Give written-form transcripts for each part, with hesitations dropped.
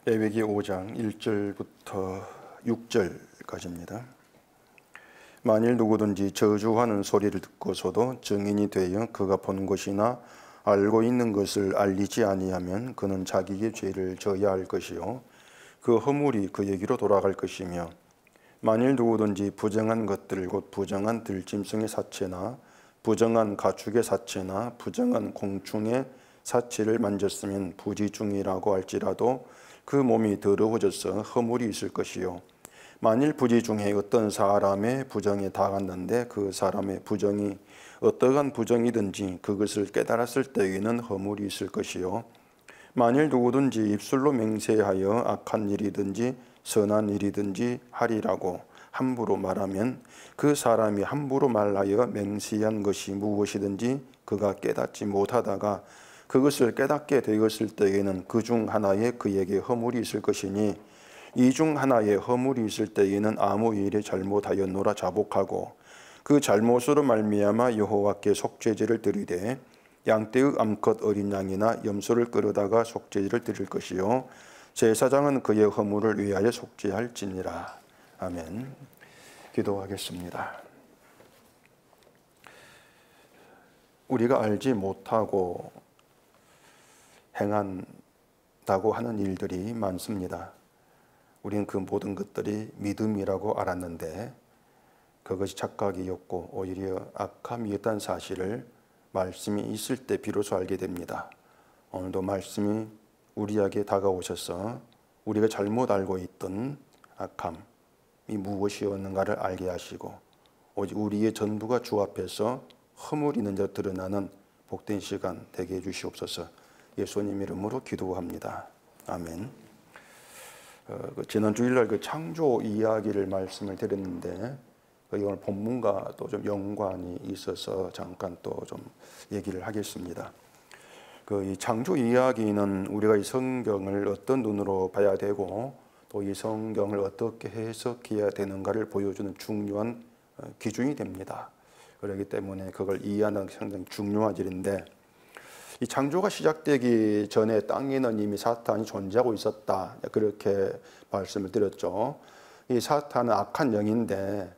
레위기 5장 1절부터 6절까지입니다. 만일 누구든지 저주하는 소리를 듣고서도 증인이 되어 그가 본 것이나 알고 있는 것을 알리지 아니하면 그는 자기의 죄를 져야 할 것이요 그 허물이 그에게로 돌아갈 것이며, 만일 누구든지 부정한 것들 곧 부정한 들짐승의 사체나 부정한 가축의 사체나 부정한 공충의 사체를 만졌으면 부지중이라고 할지라도 그 몸이 더러워져서 허물이 있을 것이요, 만일 부지 중에 어떤 사람의 부정에 당했는데 그 사람의 부정이 어떠한 부정이든지 그것을 깨달았을 때에는 허물이 있을 것이요, 만일 누구든지 입술로 맹세하여 악한 일이든지 선한 일이든지 하리라고 함부로 말하면 그 사람이 함부로 말하여 맹세한 것이 무엇이든지 그가 깨닫지 못하다가 그것을 깨닫게 되었을 때에는 그 중 하나에 그에게 허물이 있을 것이니, 이 중 하나에 허물이 있을 때에는 아무 일에 잘못하였노라 자복하고 그 잘못으로 말미암아 여호와께 속죄제를 드리되 양떼의 암컷 어린 양이나 염소를 끌어다가 속죄제를 드릴 것이요 제사장은 그의 허물을 위하여 속죄할지니라. 아멘. 기도하겠습니다. 우리가 알지 못하고 행한다고 하는 일들이 많습니다. 우리는 그 모든 것들이 믿음이라고 알았는데 그것이 착각이었고 오히려 악함이었다는 사실을 말씀이 있을 때 비로소 알게 됩니다. 오늘도 말씀이 우리에게 다가오셔서 우리가 잘못 알고 있던 악함이 무엇이었는가를 알게 하시고 오직 우리의 전부가 주 앞에서 허물 있는 자 드러나는 복된 시간 되게 해주시옵소서. 예수님 이름으로 기도합니다. 아멘. 지난 주일날 그 창조 이야기를 말씀을 드렸는데 오늘 본문과 또 좀 연관이 있어서 잠깐 또 좀 얘기를 하겠습니다. 이 창조 이야기는 우리가 이 성경을 어떤 눈으로 봐야 되고 또 이 성경을 어떻게 해석해야 되는가를 보여주는 중요한 기준이 됩니다. 그렇기 때문에 그걸 이해하는 게 상당히 중요한 일인데, 이 창조가 시작되기 전에 땅에는 이미 사탄이 존재하고 있었다, 그렇게 말씀을 드렸죠. 이 사탄은 악한 영인데,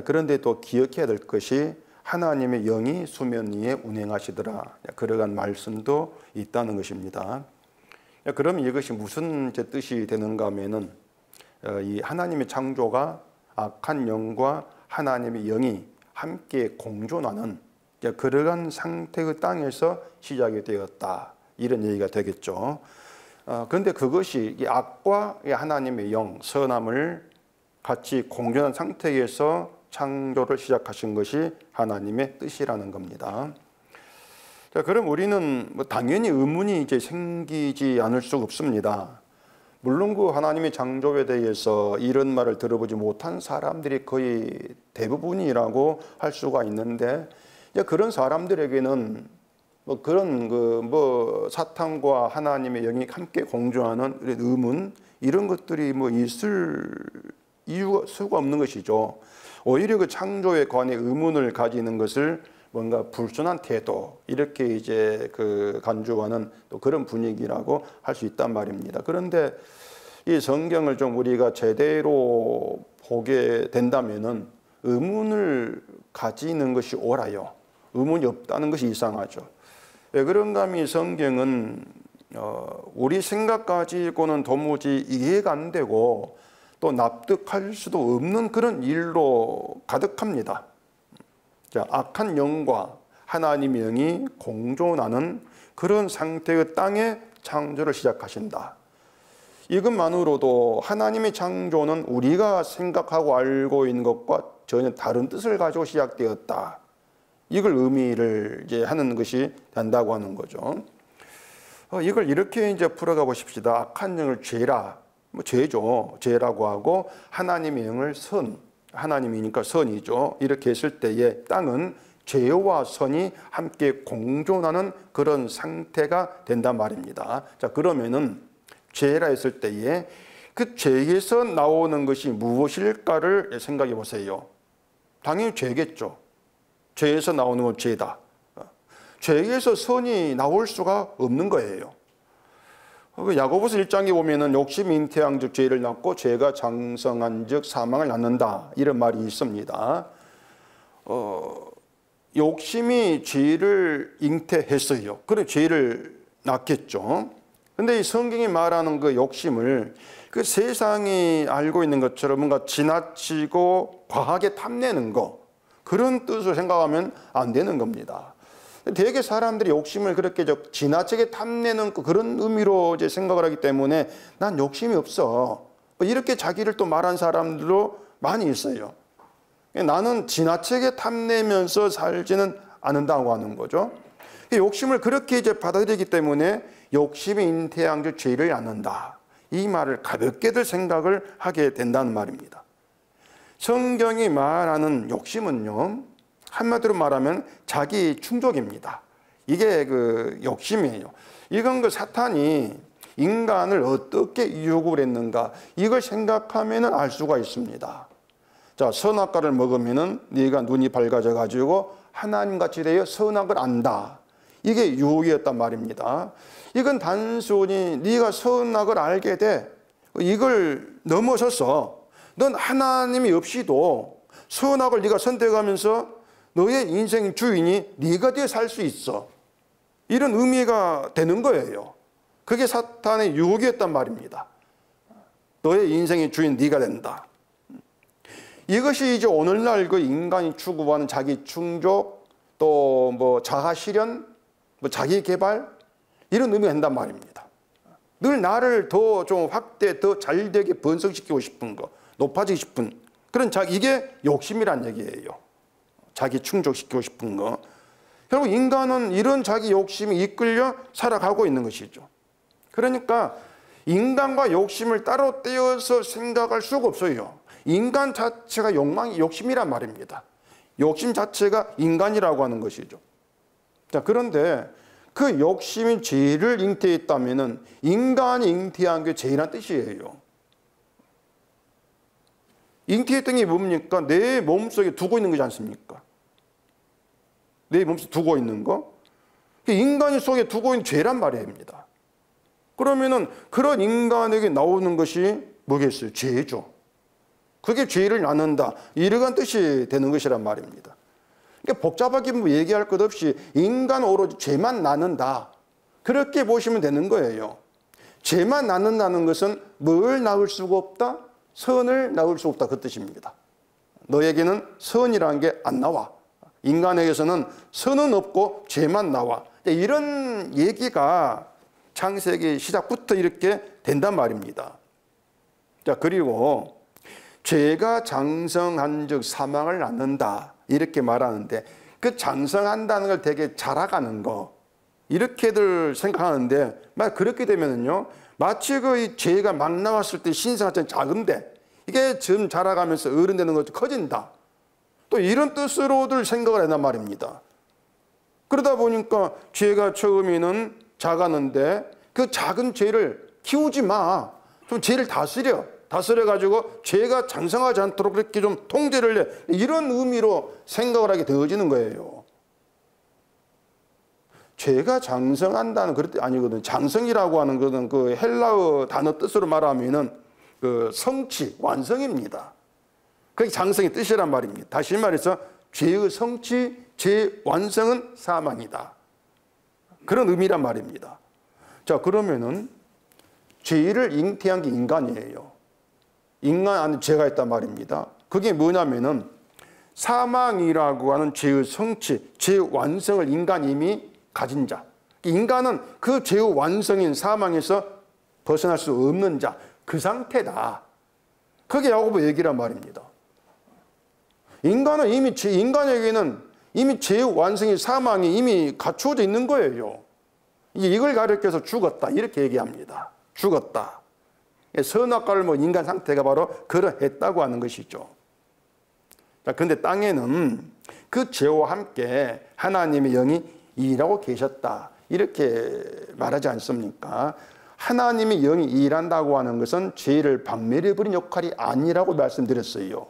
그런데 또 기억해야 될 것이 하나님의 영이 수면 위에 운행하시더라, 그러한 말씀도 있다는 것입니다. 그럼 이것이 무슨 뜻이 되는가 하면은 이 하나님의 창조가 악한 영과 하나님의 영이 함께 공존하는 그러한 상태의 땅에서 시작이 되었다, 이런 얘기가 되겠죠. 그런데 그것이 이 악과 하나님의 영, 선함을 같이 공존한 상태에서 창조를 시작하신 것이 하나님의 뜻이라는 겁니다. 자, 그럼 우리는 당연히 의문이 이제 생기지 않을 수가 없습니다. 물론 그 하나님의 창조에 대해서 이런 말을 들어보지 못한 사람들이 거의 대부분이라고 할 수가 있는데, 그런 사람들에게는 그런 사탄과 하나님의 영이 함께 공존하는 의문, 이런 것들이 있을 수가 없는 것이죠. 오히려 그 창조에 관해 의문을 가지는 것을 뭔가 불순한 태도, 이렇게 이제 간주하는 또 그런 분위기라고 할 수 있단 말입니다. 그런데 이 성경을 좀 우리가 제대로 보게 된다면은 의문을 가지는 것이 옳아요. 의문이 없다는 것이 이상하죠. 왜 그런가 하면 성경은 우리 생각 가지고는 도무지 이해가 안 되고 또 납득할 수도 없는 그런 일로 가득합니다. 자, 악한 영과 하나님의 영이 공존하는 그런 상태의 땅에 창조를 시작하신다. 이것만으로도 하나님의 창조는 우리가 생각하고 알고 있는 것과 전혀 다른 뜻을 가지고 시작되었다, 이걸 의미를 이제 하는 것이 된다고 하는 거죠. 이걸 이렇게 이제 풀어가 보십시다. 악한 영을 죄라, 죄죠. 죄라고 하고 하나님의 영을 선, 하나님이니까 선이죠. 이렇게 했을 때에 땅은 죄와 선이 함께 공존하는 그런 상태가 된단 말입니다. 자, 그러면은 죄라 했을 때에 그 죄에서 나오는 것이 무엇일까를 생각해 보세요. 당연히 죄겠죠. 죄에서 나오는 건 죄다. 죄에서 선이 나올 수가 없는 거예요. 야고보서 1장에 보면은 욕심이 잉태한 즉 죄를 낳고 죄가 장성한 즉 사망을 낳는다 이런 말이 있습니다. 욕심이 죄를 잉태했어요. 그래 죄를 낳겠죠. 근데 이 성경이 말하는 그 욕심을 그 세상이 알고 있는 것처럼 뭔가 지나치고 과하게 탐내는 거 그런 뜻으로 생각하면 안 되는 겁니다. 되게 사람들이 욕심을 그렇게 지나치게 탐내는 그런 의미로 이제 생각을 하기 때문에 난 욕심이 없어. 이렇게 자기를 또 말한 사람들도 많이 있어요. 나는 지나치게 탐내면서 살지는 않는다고 하는 거죠. 욕심을 그렇게 이제 받아들이기 때문에 욕심이 잉태한 즉 죄를 낳는다. 이 말을 가볍게들 생각을 하게 된다는 말입니다. 성경이 말하는 욕심은요. 한마디로 말하면 자기 충족입니다. 이게 그 욕심이에요. 이건 그 사탄이 인간을 어떻게 유혹을 했는가 이걸 생각하면 알 수가 있습니다. 자, 선악과를 먹으면은 네가 눈이 밝아져 가지고 하나님같이 되어 선악을 안다. 이게 유혹이었단 말입니다. 이건 단순히 네가 선악을 알게 돼. 이걸 넘어서서 넌 하나님이 없이도 선악을 네가 선택하면서 너의 인생 주인이 네가 되어 살 수 있어. 이런 의미가 되는 거예요. 그게 사탄의 유혹이었단 말입니다. 너의 인생의 주인 네가 된다. 이것이 이제 오늘날 그 인간이 추구하는 자기 충족, 또 뭐 자아 실현, 뭐 자기 개발 이런 의미가 된단 말입니다. 늘 나를 더 좀 확대, 더 잘되게 번성시키고 싶은 거, 높아지고 싶은 그런 이게 욕심이란 얘기예요. 자기 충족시키고 싶은 거. 결국 인간은 이런 자기 욕심이 이끌려 살아가고 있는 것이죠. 그러니까 인간과 욕심을 따로 떼어서 생각할 수가 없어요. 인간 자체가 욕심이란 말입니다. 욕심 자체가 인간이라고 하는 것이죠. 자, 그런데 그 욕심이 죄를 잉태했다면은 인간이 잉태한 게 죄란 뜻이에요. 잉태했던 게 뭡니까? 내 몸속에 두고 있는 거지 않습니까? 내 몸속에 두고 있는 거? 인간이 속에 두고 있는 죄란 말입니다. 그러면은 그런 인간에게 나오는 것이 뭐겠어요? 죄죠. 그게 죄를 낳는다. 이러한 뜻이 되는 것이란 말입니다. 그러니까 복잡하게 뭐 얘기할 것 없이 인간 오로지 죄만 낳는다. 그렇게 보시면 되는 거예요. 죄만 낳는다는 것은 뭘 낳을 수가 없다? 선을 낳을 수 없다. 그 뜻입니다. 너에게는 선이라는 게 안 나와. 인간에게서는 선은 없고 죄만 나와. 이런 얘기가 창세기 시작부터 이렇게 된단 말입니다. 자, 그리고 죄가 장성한 즉 사망을 낳는다. 이렇게 말하는데 그 장성한다는 걸 되게 자라가는 거 이렇게들 생각하는데 그렇게 되면은요 마치 그 죄가 막 나왔을 때 신생아처럼 작은데 이게 점 자라가면서 어른 되는 것도 커진다. 또 이런 뜻으로들 생각을 한단 말입니다. 그러다 보니까 죄가 처음에는 작았는데 그 작은 죄를 키우지 마. 좀 죄를 다스려가지고 죄가 장성하지 않도록 그렇게 좀 통제를 해. 이런 의미로 생각을 하게 되어지는 거예요. 죄가 장성한다는 그런 뜻 아니거든. 장성이라고 하는 것은 그 헬라어 단어 뜻으로 말하면은 그 성취, 완성입니다. 그게 장성의 뜻이란 말입니다. 다시 말해서 죄의 성취, 죄의 완성은 사망이다. 그런 의미란 말입니다. 자, 그러면은 죄를 잉태한 게 인간이에요. 인간 안에 죄가 있단 말입니다. 그게 뭐냐면은 사망이라고 하는 죄의 성취, 죄의 완성을 인간이 이미 가진 자. 인간은 그 죄의 완성인 사망에서 벗어날 수 없는 자. 그 상태다. 그게 야고보 얘기란 말입니다. 인간은 인간에게는 이미 죄의 완성인 사망이 이미 갖추어져 있는 거예요. 이걸 가리켜서 죽었다. 이렇게 얘기합니다. 죽었다. 선악과를 먹은 인간 상태가 바로 그러했다고 하는 것이죠. 자, 그런데 땅에는 그 죄와 함께 하나님의 영이 일하고 계셨다. 이렇게 말하지 않습니까? 하나님의 영이 일한다고 하는 것은 죄를 박멸해버린 역할이 아니라고 말씀드렸어요.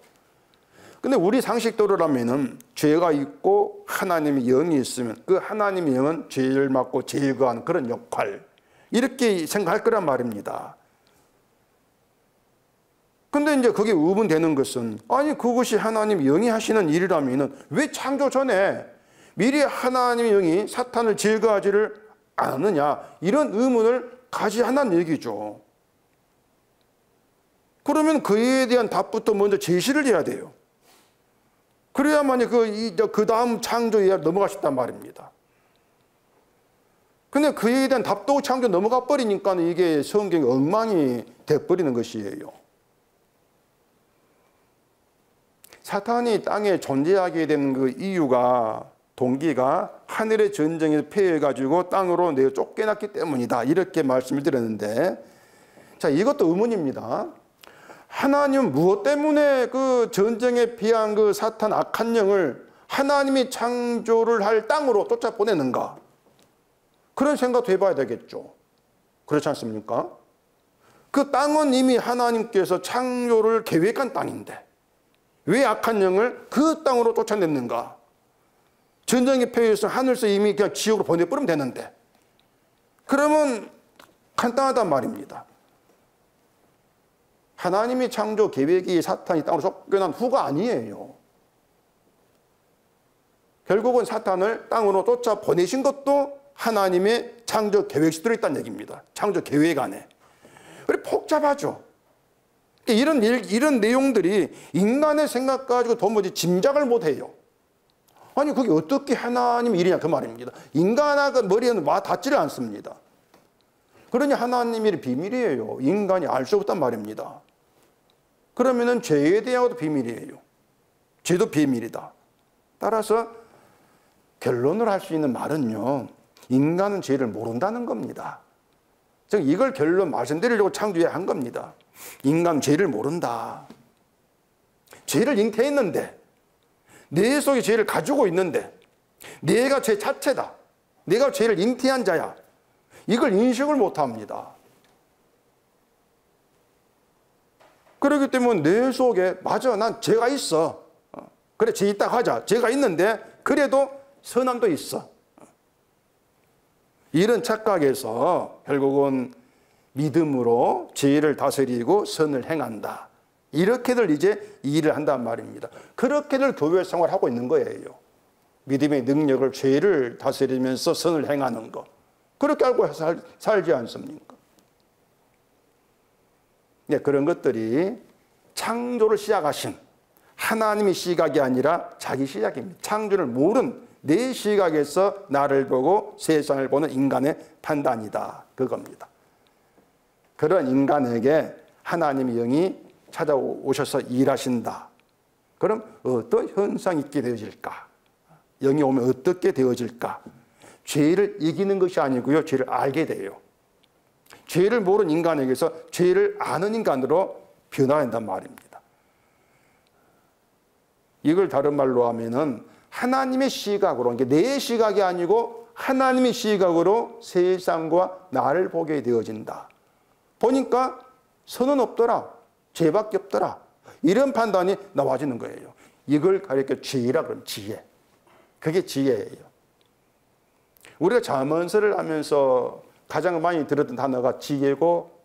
근데 우리 상식대로라면은 죄가 있고 하나님의 영이 있으면 그 하나님의 영은 죄를 맡고 죄를 거하는 그런 역할. 이렇게 생각할 거란 말입니다. 근데 이제 그게 의문되는 것은, 아니 그것이 하나님 영이 하시는 일이라면 왜 창조 전에 미리 하나님의 영이 사탄을 제거하지를 않느냐, 이런 의문을 가지하는 얘기죠. 그러면 그에 대한 답부터 먼저 제시를 해야 돼요. 그래야만이 그 다음 창조에 넘어갈 수 있단 말입니다. 근데 그에 대한 답도 창조 넘어가 버리니까 이게 성경이 엉망이 돼버리는 것이에요. 사탄이 땅에 존재하게 된 그 이유가, 동기가 하늘의 전쟁에서 패해가지고 땅으로 내어 쫓겨났기 때문이다, 이렇게 말씀을 드렸는데, 자, 이것도 의문입니다. 하나님은 무엇 때문에 그 전쟁에 피한 그 사탄 악한 영을 하나님이 창조를 할 땅으로 쫓아보내는가? 그런 생각도 해봐야 되겠죠. 그렇지 않습니까? 그 땅은 이미 하나님께서 창조를 계획한 땅인데 왜 악한 영을 그 땅으로 쫓아냈는가? 전쟁에 패해서 하늘에서 이미 그냥 지옥으로 보내버리면 되는데. 그러면 간단하단 말입니다. 하나님이 창조 계획이 사탄이 땅으로 쫓겨난 후가 아니에요. 결국은 사탄을 땅으로 쫓아 보내신 것도 하나님의 창조 계획이 들어있다는 얘기입니다. 창조 계획 안에. 그래 복잡하죠. 이런 내용들이 인간의 생각 가지고 도무지 짐작을 못해요. 아니 그게 어떻게 하나님 일이냐 그 말입니다. 인간의 머리에는 와 닿지를 않습니다. 그러니 하나님 일이 비밀이에요. 인간이 알 수 없단 말입니다. 그러면은 죄에 대하여도 비밀이에요. 죄도 비밀이다. 따라서 결론을 할 수 있는 말은요, 인간은 죄를 모른다는 겁니다. 즉 이걸 결론 말씀드리려고 창조해야 한 겁니다. 인간 죄를 모른다. 죄를 잉태했는데, 내 속에 죄를 가지고 있는데, 내가 죄 자체다, 내가 죄를 잉태한 자야, 이걸 인식을 못합니다. 그렇기 때문에 내 속에 맞아, 난 죄가 있어, 그래 죄 있다 하자, 죄가 있는데 그래도 선함도 있어, 이런 착각에서 결국은 믿음으로 죄를 다스리고 선을 행한다, 이렇게들 이제 일을 한단 말입니다. 그렇게들 교회 생활하고 있는 거예요. 믿음의 능력을 죄를 다스리면서 선을 행하는 것, 그렇게 알고 살지 않습니까? 네, 그런 것들이 창조를 시작하신 하나님의 시각이 아니라 자기 시각입니다. 창조를 모른 내 시각에서 나를 보고 세상을 보는 인간의 판단이다, 그겁니다. 그런 인간에게 하나님의 영이 찾아오셔서 일하신다. 그럼 어떤 현상이 있게 되어질까? 영이 오면 어떻게 되어질까? 죄를 이기는 것이 아니고요, 죄를 알게 돼요. 죄를 모르는 인간에게서 죄를 아는 인간으로 변화한단 말입니다. 이걸 다른 말로 하면은 하나님의 시각으로, 내 시각이 아니고 하나님의 시각으로 세상과 나를 보게 되어진다. 보니까 선은 없더라, 죄밖에 없더라, 이런 판단이 나와지는 거예요. 이걸 가리켜 지혜라 그러면 지혜. 그게 지혜예요. 우리가 잠언서를 하면서 가장 많이 들었던 단어가 지혜고,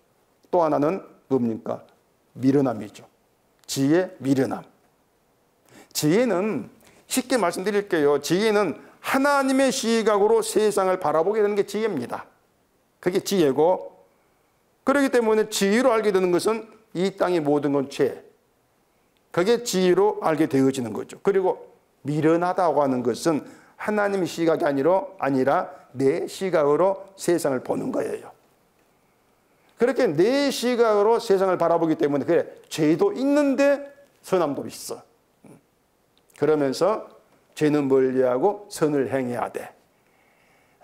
또 하나는 뭡니까? 미련함이죠. 지혜, 미련함. 지혜는 쉽게 말씀드릴게요. 지혜는 하나님의 시각으로 세상을 바라보게 되는 게 지혜입니다. 그게 지혜고, 그렇기 때문에 지혜로 알게 되는 것은 이 땅의 모든 건 죄, 그게 지혜로 알게 되어지는 거죠. 그리고 미련하다고 하는 것은 하나님의 시각이 아니라 내 시각으로 세상을 보는 거예요. 그렇게 내 시각으로 세상을 바라보기 때문에 그래, 죄도 있는데 선함도 있어. 그러면서 죄는 멀리하고 선을 행해야 돼.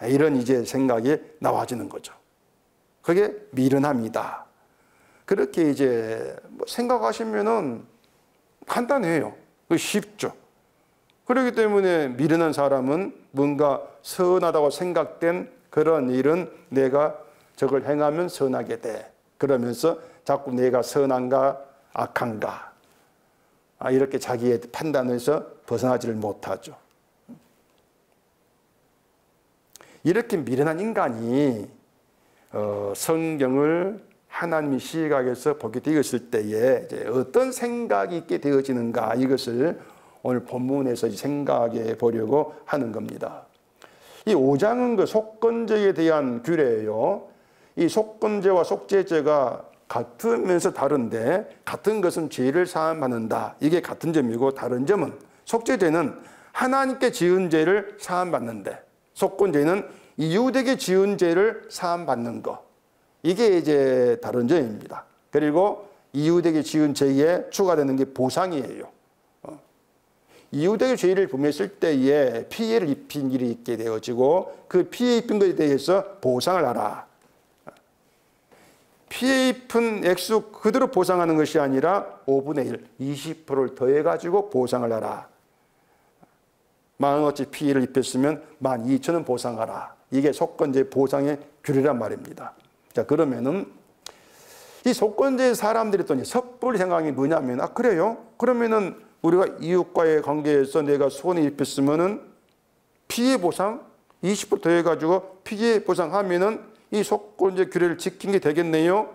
이런 이제 생각이 나와지는 거죠. 그게 미련함이다. 그렇게 이제 생각하시면은 간단해요. 쉽죠. 그렇기 때문에 미련한 사람은 뭔가 선하다고 생각된 그런 일은 내가 저걸 행하면 선하게 돼. 그러면서 자꾸 내가 선한가 악한가, 이렇게 자기의 판단에서 벗어나지를 못하죠. 이렇게 미련한 인간이 성경을 하나님의 시각에서 보게 되었을 때에 이제 어떤 생각이 있게 되어지는가, 이것을 오늘 본문에서 생각해 보려고 하는 겁니다. 이 5장은 그 속건제에 대한 규례예요. 이 속건제와 속죄제가 같으면서 다른데, 같은 것은 죄를 사함받는다, 이게 같은 점이고, 다른 점은 속죄제는 하나님께 지은 죄를 사함받는데, 속건제는 이웃에게 지은 죄를 사함받는 것, 이게 이제 다른 점입니다. 그리고 이웃에게 지은 죄에 추가되는 게 보상이에요. 이웃에게 죄를 범했을 때에 피해를 입힌 일이 있게 되어지고, 그 피해 입힌 것에 대해서 보상을 하라. 피해 입은 액수 그대로 보상하는 것이 아니라 5분의 1, 20%를 더해가지고 보상을 하라. 만원어치 피해를 입혔으면 12,000원 보상하라. 이게 속건제 보상의 규례란 말입니다. 자, 그러면은 이 속건제 사람들이 또 섣불리 생각이 뭐냐면, 그래요? 그러면은 우리가 이웃과의 관계에서 내가 손해 입혔으면은 피해 보상 20% 더해가지고 피해 보상하면은 이 속건제 규례를 지킨 게 되겠네요?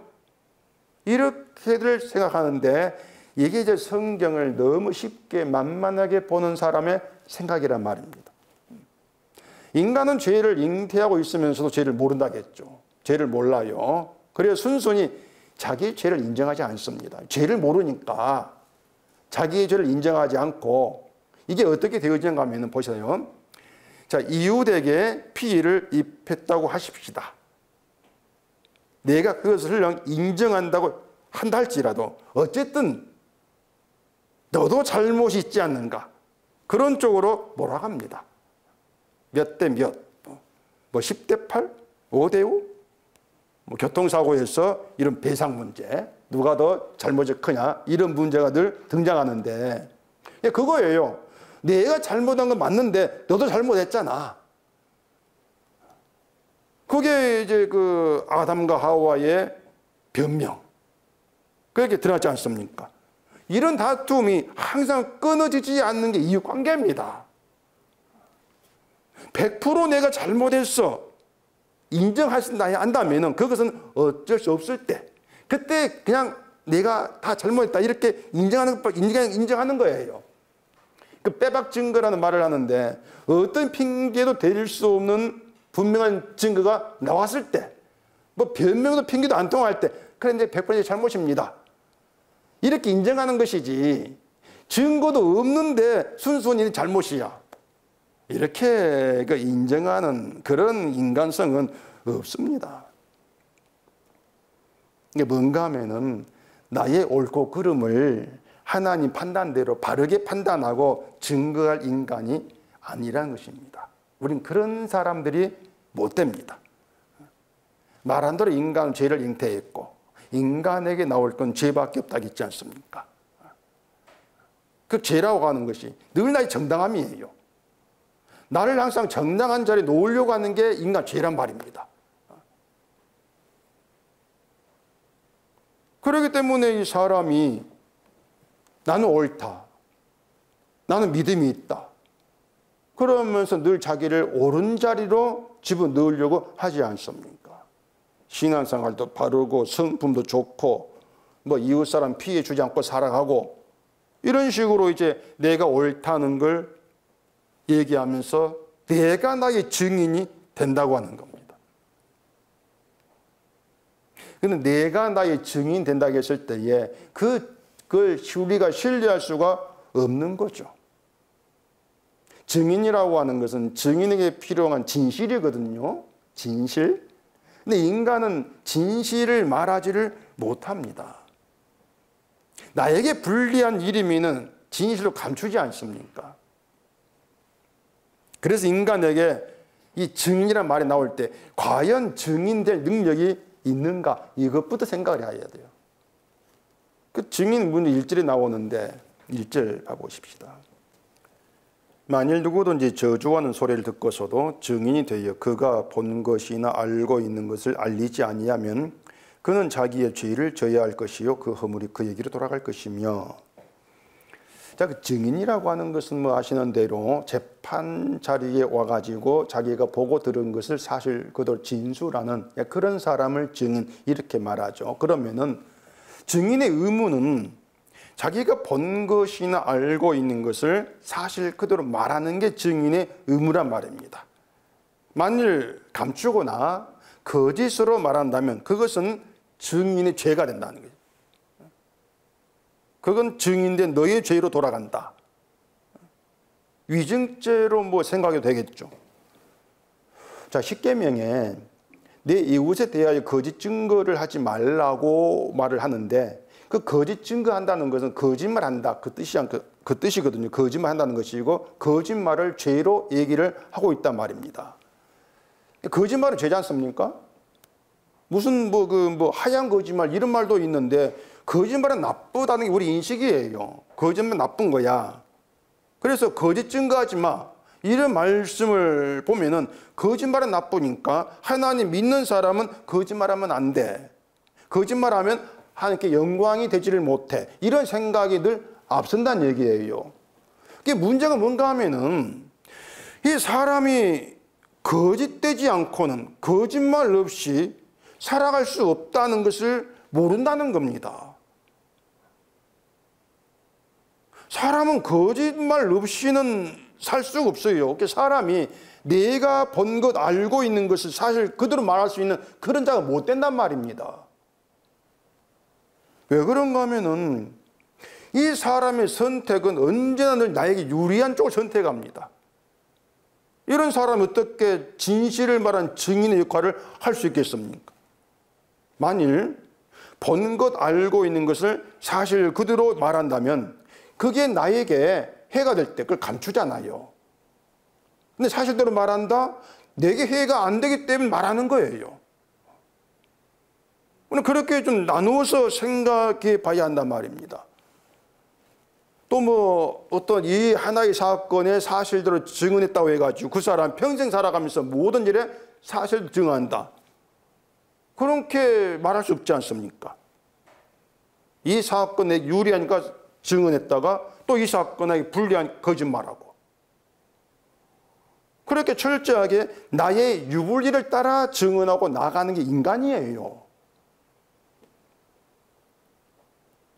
이렇게들 생각하는데, 이게 이제 성경을 너무 쉽게 만만하게 보는 사람의 생각이란 말입니다. 인간은 죄를 잉태하고 있으면서도 죄를 모른다겠죠. 죄를 몰라요. 그래서 순순히 자기의 죄를 인정하지 않습니다. 죄를 모르니까 자기의 죄를 인정하지 않고, 이게 어떻게 되어지는가 하면 보세요. 자, 이웃에게 피해를 입혔다고 하십시다. 내가 그것을 인정한다고 한다 할지라도 어쨌든 너도 잘못이 있지 않는가, 그런 쪽으로 몰아갑니다. 몇 대 몇, 뭐 10대 8, 5대 5, 뭐 교통사고에서 이런 배상 문제, 누가 더 잘못이 크냐, 이런 문제가 늘 등장하는데, 그거예요. 내가 잘못한 건 맞는데 너도 잘못했잖아. 그게 이제 그 아담과 하와의 변명, 그렇게 드러났지 않습니까? 이런 다툼이 항상 끊어지지 않는 게 이웃 관계입니다. 100% 내가 잘못했어 인정한다면 그것은 어쩔 수 없을 때, 그때 그냥 내가 다 잘못했다 이렇게 인정하는 거예요. 그 빼박 증거라는 말을 하는데, 어떤 핑계도 대릴 수 없는 분명한 증거가 나왔을 때, 뭐 변명도 핑계도 안 통할 때, 그래 이제 100% 잘못입니다, 이렇게 인정하는 것이지, 증거도 없는데 순순히 잘못이야, 이렇게 그 인정하는 그런 인간성은 없습니다. 이게 뭔가 하면은 나의 옳고 그름을 하나님 판단대로 바르게 판단하고 증거할 인간이 아니라는 것입니다. 우린 그런 사람들이 못 됩니다. 말한 대로 인간은 죄를 잉태했고 인간에게 나올 건 죄밖에 없다고 했지 않습니까? 그 죄라고 하는 것이 늘 나의 정당함이에요. 나를 항상 정당한 자리에 놓으려고 하는 게 인간 죄란 말입니다. 그렇기 때문에 이 사람이 나는 옳다, 나는 믿음이 있다, 그러면서 늘 자기를 옳은 자리로 집어넣으려고 하지 않습니까? 신앙생활도 바르고 성품도 좋고 뭐 이웃사람 피해 주지 않고 살아가고, 이런 식으로 이제 내가 옳다는 걸 얘기하면서 내가 나의 증인이 된다고 하는 겁니다. 그런데 내가 나의 증인 된다고 했을 때에 그걸 우리가 신뢰할 수가 없는 거죠. 증인이라고 하는 것은 증인에게 필요한 진실이거든요. 진실. 근데 인간은 진실을 말하지를 못합니다. 나에게 불리한 일이면은 진실로 감추지 않습니까? 그래서 인간에게 이 증인이라는 말이 나올 때 과연 증인될 능력이 있는가, 이것부터 생각을 해야 돼요. 그 증인 문제 1절에 나오는데 1절 봐보십시다. 만일 누구든지 저주하는 소리를 듣고서도 증인이 되어 그가 본 것이나 알고 있는 것을 알리지 아니하면 그는 자기의 죄를 져야 할 것이요 그 허물이 그에게로 돌아갈 것이며, 자, 그 증인이라고 하는 것은 뭐 아시는 대로 재판 자리에 와가지고 자기가 보고 들은 것을 사실 그대로 진술하는 그런 사람을 증인 이렇게 말하죠. 그러면은 증인의 의무는 자기가 본 것이나 알고 있는 것을 사실 그대로 말하는 게 증인의 의무란 말입니다. 만일 감추거나 거짓으로 말한다면 그것은 증인의 죄가 된다는 거죠. 그건 증인된 너의 죄로 돌아간다. 위증죄로 뭐 생각해도 되겠죠. 자, 십계명에 내 이웃에 대하여 거짓 증거를 하지 말라고 말을 하는데 그 거짓 증거한다는 것은 거짓말한다 그 뜻이거든요. 거짓말한다는 것이고 거짓말을 죄로 얘기를 하고 있단 말입니다. 거짓말은 죄지 않습니까? 무슨 하얀 거짓말 이런 말도 있는데 거짓말은 나쁘다는 게 우리 인식이에요. 거짓말 나쁜 거야. 그래서 거짓 증거하지 마. 이런 말씀을 보면은 거짓말은 나쁘니까 하나님 믿는 사람은 거짓말하면 안 돼. 거짓말하면 하나님께 영광이 되지를 못해. 이런 생각이 늘 앞선다는 얘기예요. 이게 문제가 뭔가 하면은 이 사람이 거짓되지 않고는 거짓말 없이 살아갈 수 없다는 것을 모른다는 겁니다. 사람은 거짓말 없이는 살 수가 없어요. 사람이 내가 본 것 알고 있는 것을 사실 그대로 말할 수 있는 그런 자가 못 된단 말입니다. 왜 그런가 하면은 이 사람의 선택은 언제나 늘 나에게 유리한 쪽을 선택합니다. 이런 사람이 어떻게 진실을 말한 증인의 역할을 할 수 있겠습니까? 만일 본 것 알고 있는 것을 사실 그대로 말한다면 그게 나에게 해가 될 때 그걸 감추잖아요. 근데 사실대로 말한다? 내게 해가 안 되기 때문에 말하는 거예요. 그렇게 좀 나누어서 생각해 봐야 한단 말입니다. 또 뭐 어떤 이 하나의 사건의 사실대로 증언했다고 해가지고 그 사람 평생 살아가면서 모든 일에 사실을 증언한다. 그렇게 말할 수 없지 않습니까? 이 사건에 유리하니까 증언했다가 또 이 사건에 불리한 거짓말하고 그렇게 철저하게 나의 유불리를 따라 증언하고 나가는 게 인간이에요.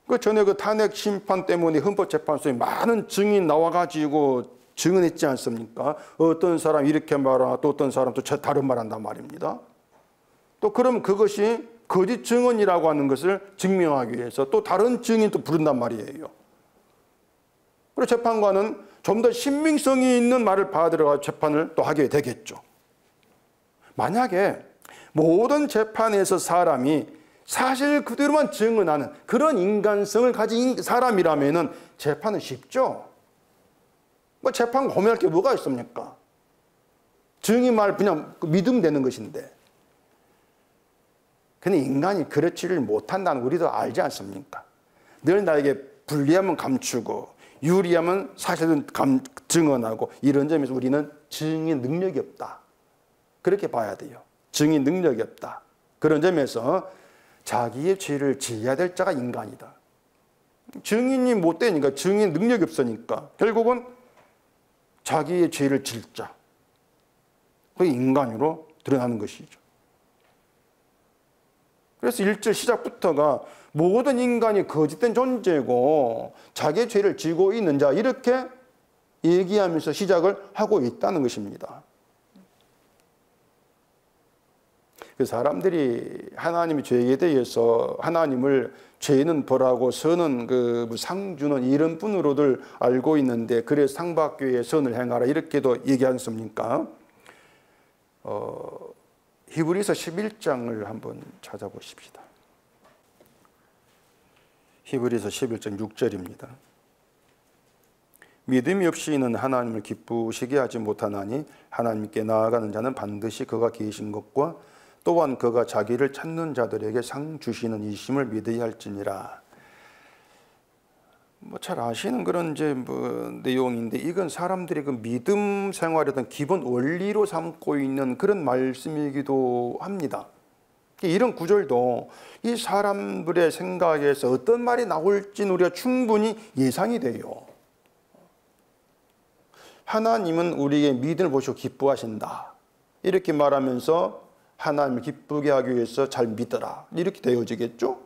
그 전에 그 탄핵 심판 때문에 헌법재판소에 많은 증인 나와가지고 증언했지 않습니까? 어떤 사람 이렇게 말하고 또 어떤 사람 또 다른 말한단 말입니다. 또 그럼 그것이 거짓 증언이라고 하는 것을 증명하기 위해서 또 다른 증인 또 부른단 말이에요. 그리고 재판관은 좀 더 신빙성이 있는 말을 받으러 재판을 또 하게 되겠죠. 만약에 모든 재판에서 사람이 사실 그대로만 증언하는 그런 인간성을 가진 사람이라면 재판은 쉽죠. 뭐 재판 고민할 게 뭐가 있습니까? 증인 말 그냥 믿으면 되는 것인데. 근데 인간이 그렇지를 못한다는 우리도 알지 않습니까? 늘 나에게 불리하면 감추고 유리하면 사실은 증언하고 이런 점에서 우리는 증인 능력이 없다. 그렇게 봐야 돼요. 증인 능력이 없다. 그런 점에서 자기의 죄를 지어야 될 자가 인간이다. 증인이 못 되니까 증인 능력이 없으니까 결국은 자기의 죄를 질 자. 그게 인간으로 드러나는 것이죠. 그래서 1절 시작부터가 모든 인간이 거짓된 존재고 자기의 죄를 지고 있는 자 이렇게 얘기하면서 시작을 하고 있다는 것입니다. 그 사람들이 하나님의 죄에 대해서 하나님을 죄는 벌하고 선은 상 주는 이런 분으로들 알고 있는데 그래서 상 받기 위해 선을 행하라 이렇게도 얘기하지 않습니까? 히브리서 11장을 한번 찾아보십시다. 히브리서 11장 6절입니다. 믿음이 없이는 하나님을 기쁘시게 하지 못하나니 하나님께 나아가는 자는 반드시 그가 계신 것과 또한 그가 자기를 찾는 자들에게 상 주시는 이심을 믿어야 할지니라. 잘 아시는 그런 내용인데 이건 사람들이 그 믿음 생활의 어떤 기본 원리로 삼고 있는 그런 말씀이기도 합니다. 이런 구절도 이 사람들의 생각에서 어떤 말이 나올지는 우리가 충분히 예상이 돼요. 하나님은 우리의 믿음을 보시고 기뻐하신다. 이렇게 말하면서 하나님을 기쁘게 하기 위해서 잘 믿어라. 이렇게 되어지겠죠?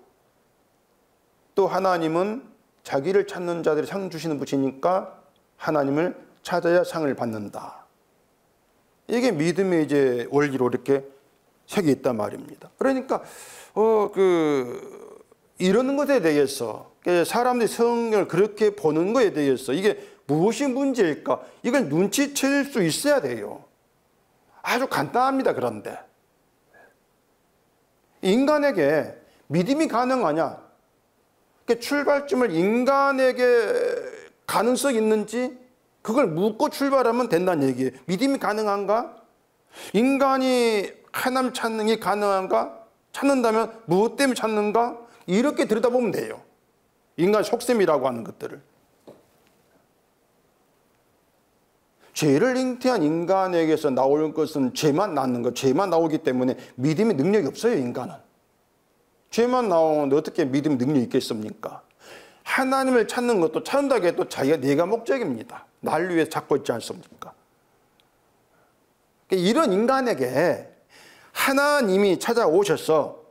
또 하나님은 자기를 찾는 자들이 상 주시는 분이니까 하나님을 찾아야 상을 받는다. 이게 믿음의 이제 원리로 이렇게 색이 있단 말입니다. 그러니까 이러는 것에 대해서 사람들이 성경을 그렇게 보는 것에 대해서 이게 무엇이 문제일까? 이걸 눈치챌 수 있어야 돼요. 아주 간단합니다. 그런데 인간에게 믿음이 가능하냐? 출발점을 인간에게 가능성이 있는지 그걸 묻고 출발하면 된다는 얘기예요. 믿음이 가능한가? 인간이 하나님 찾는 게 가능한가? 찾는다면 무엇 때문에 찾는가? 이렇게 들여다보면 돼요. 인간 속셈이라고 하는 것들을. 죄를 잉태한 인간에게서 나올 것은 죄만 낳는 것, 죄만 나오기 때문에 믿음의 능력이 없어요, 인간은. 죄만 나오는데 어떻게 믿음의 능력이 있겠습니까? 하나님을 찾는 것도 찾는다고 해도 자기가 내가 목적입니다. 날 위해 찾고 있지 않습니까? 이런 인간에게 하나님이 찾아오셔서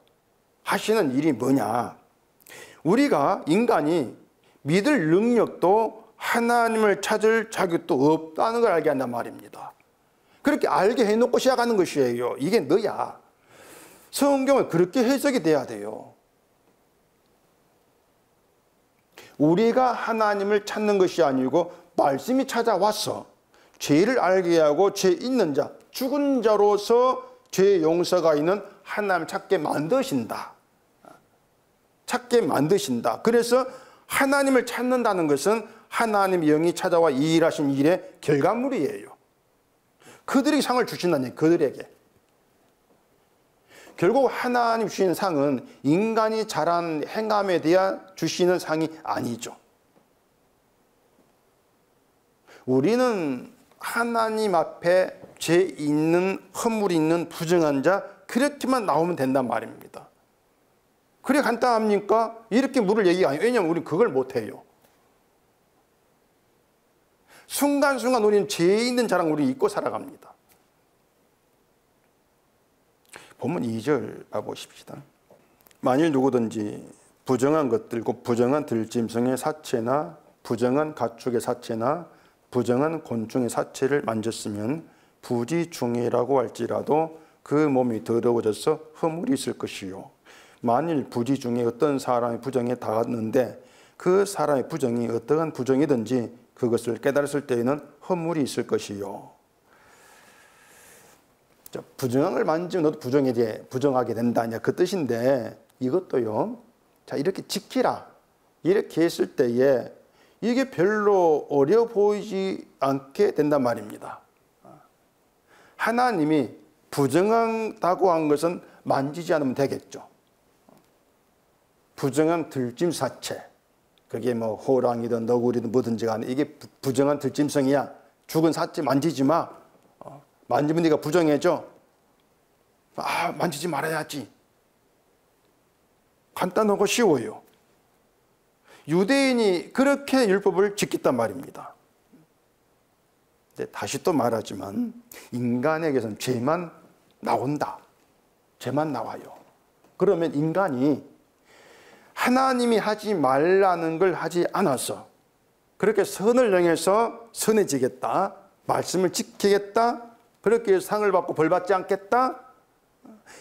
하시는 일이 뭐냐? 우리가 인간이 믿을 능력도 하나님을 찾을 자격도 없다는 걸 알게 한단 말입니다. 그렇게 알게 해놓고 시작하는 것이에요. 이게 너야. 성경은 그렇게 해석이 돼야 돼요. 우리가 하나님을 찾는 것이 아니고 말씀이 찾아와서 죄를 알게 하고 죄 있는 자, 죽은 자로서 죄 용서가 있는 하나님을 찾게 만드신다. 찾게 만드신다. 그래서 하나님을 찾는다는 것은 하나님 영이 찾아와 일하신 일의 결과물이에요. 그들에게 상을 주신다는 얘기예요. 그들에게. 결국 하나님 주시는 상은 인간이 잘한 행함에 대한 주시는 상이 아니죠. 우리는 하나님 앞에 죄 있는, 허물이 있는 부정한 자 그렇게만 나오면 된단 말입니다. 그래 간단합니까? 이렇게 물을 얘기 아니에요. 왜냐하면 우리는 그걸 못해요. 순간순간 우리는 죄 있는 자랑 우리 잊고 살아갑니다. 본문 2절 봐보십시다. 만일 누구든지 부정한 것들, 곧 부정한 들짐승의 사체나 부정한 가축의 사체나 부정한 곤충의 사체를 만졌으면 부지중이라고 할지라도 그 몸이 더러워져서 허물이 있을 것이요. 만일 부지중에 어떤 사람의 부정에 닿았는데 그 사람의 부정이 어떠한 부정이든지 그것을 깨달았을 때에는 허물이 있을 것이요. 부정한 걸 만지면 너도 부정하게 된다. 그 뜻인데 이것도요. 자, 이렇게 지키라. 이렇게 했을 때에 이게 별로 어려워 보이지 않게 된단 말입니다. 하나님이 부정하다고 한 것은 만지지 않으면 되겠죠. 부정한 들짐사체. 그게 뭐 호랑이든 너구리든 뭐든지 간에 이게 부정한 들짐승이야. 죽은 사체 만지지 마. 만지면 네가 부정해져. 만지지 말아야지. 간단하고 쉬워요. 유대인이 그렇게 율법을 지켰단 말입니다. 다시 또 말하지만 인간에게서는 죄만 나온다. 죄만 나와요. 그러면 인간이 하나님이 하지 말라는 걸 하지 않아서 그렇게 선을 행해서 선해지겠다. 말씀을 지키겠다. 그렇게 해서 상을 받고 벌 받지 않겠다.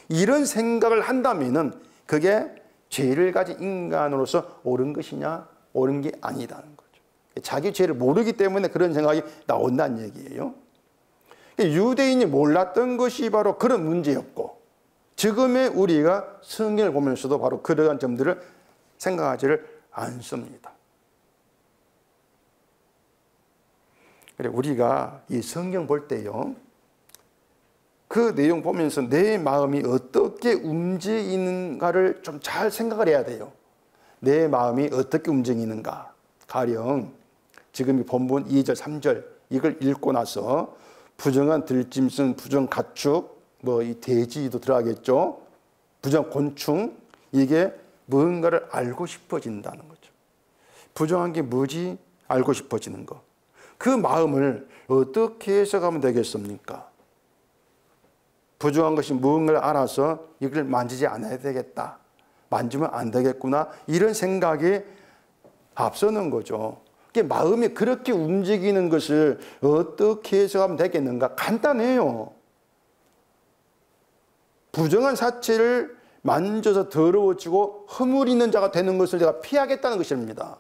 이런 생각을 한다면은 그게 죄를 가진 인간으로서 옳은 것이냐? 옳은 게 아니다는 거죠. 자기 죄를 모르기 때문에 그런 생각이 나온다는 얘기예요. 유대인이 몰랐던 것이 바로 그런 문제였고 지금의 우리가 성경을 보면서도 바로 그러한 점들을 생각하지를 않습니다. 그래 우리가 이 성경 볼 때요. 그 내용 보면서 내 마음이 어떻게 움직이는가를 좀 잘 생각을 해야 돼요. 내 마음이 어떻게 움직이는가. 가령 지금 이 본문 2절, 3절 이걸 읽고 나서 부정한 들짐승, 부정 가축, 뭐 이 돼지도 들어가겠죠. 부정 곤충 이게 뭔가를 알고 싶어진다는 거죠. 부정한 게 뭐지? 알고 싶어지는 거. 그 마음을 어떻게 해석하면 되겠습니까? 부정한 것이 무언가를 알아서 이걸 만지지 않아야 되겠다. 만지면 안 되겠구나. 이런 생각이 앞서는 거죠. 마음이 그렇게 움직이는 것을 어떻게 해석하면 되겠는가? 간단해요. 부정한 사체를 만져서 더러워지고 허물 있는 자가 되는 것을 내가 피하겠다는 것입니다.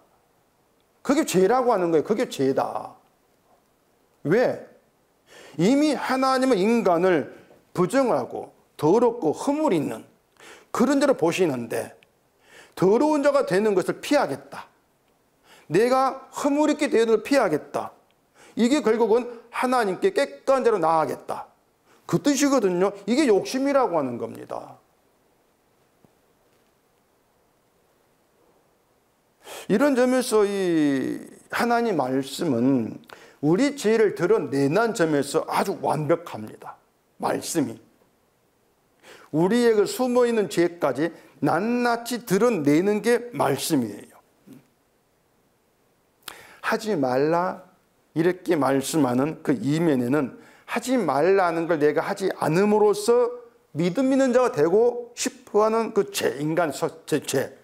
그게 죄라고 하는 거예요. 그게 죄다. 왜? 이미 하나님은 인간을 부정하고 더럽고 허물 있는 그런 대로 보시는데 더러운 자가 되는 것을 피하겠다. 내가 허물 있게 되는 것을 피하겠다. 이게 결국은 하나님께 깨끗한 자로 나아가겠다. 그 뜻이거든요. 이게 욕심이라고 하는 겁니다. 이런 점에서 이 하나님 말씀은 우리 죄를 드러내는 점에서 아주 완벽합니다. 말씀이. 우리의 그 숨어있는 죄까지 낱낱이 드러내는 게 말씀이에요. 하지 말라 이렇게 말씀하는 그 이면에는 하지 말라는 걸 내가 하지 않음으로써 믿음 있는 자가 되고 싶어하는 그 죄, 인간 죄.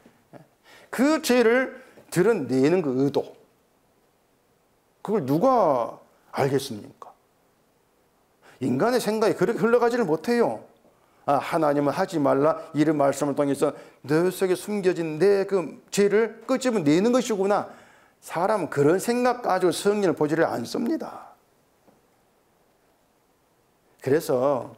그 죄를 드러내는 그 의도. 그걸 누가 알겠습니까? 인간의 생각이 그렇게 흘러가지를 못해요. 하나님은 하지 말라 이런 말씀을 통해서 너 속에 숨겨진 내 그 죄를 끄집어내는 것이구나. 사람은 그런 생각 가지고 성경을 보지를 않습니다. 그래서